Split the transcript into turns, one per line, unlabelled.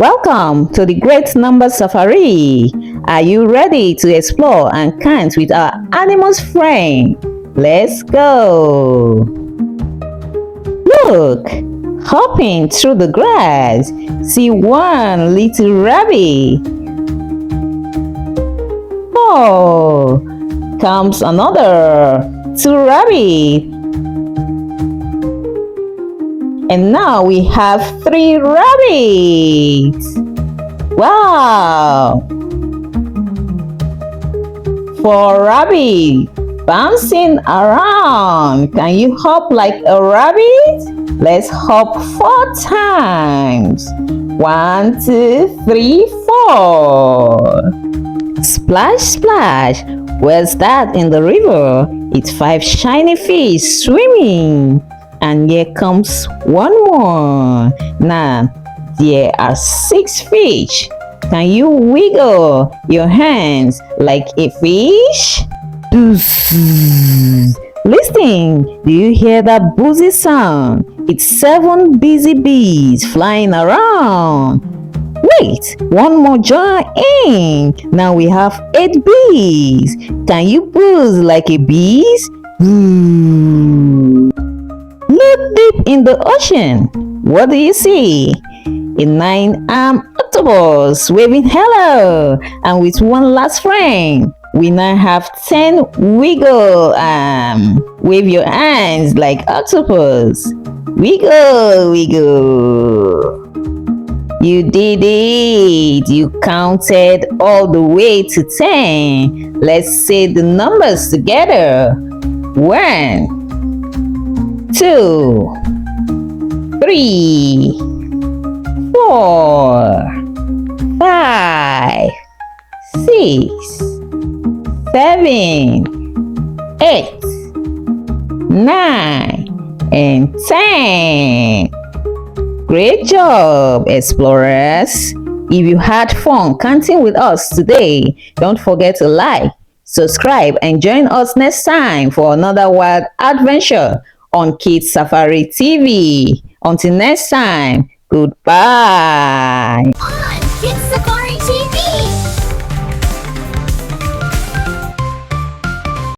Welcome to the Great Number Safari. Are you ready to explore and count with our animals friend? Let's go! Look! Hopping through the grass, see one little rabbit. Oh! Comes another, two rabbits. And now we have 3 rabbits. Wow! 4 rabbits bouncing around. Can you hop like a rabbit? Let's hop 4 times. 1, 2, 3, 4. Splash, splash. Where's that in the river? It's 5 shiny fish swimming. And here comes one more. Now, there are 6 fish. Can you wiggle your hands like a fish? Listen, do you hear that buzzy sound? It's 7 busy bees flying around. Wait, one more join in. Now we have 8 bees. Can you buzz like a bees? Look deep in the ocean. What do you see? A 9-armed octopus waving hello. And with one last friend, we now have 10 wiggle arms. Wave your hands like octopus. Wiggle, wiggle. You did it. You counted all the way to 10. Let's say the numbers together. 1, 2, 3, 4, 5, 6, 7, 8, 9, and 10. Great job, explorers! If you had fun counting with us today, don't forget to like, subscribe, and join us next time for another wild adventure on Kids Safari TV. Until next time, goodbye.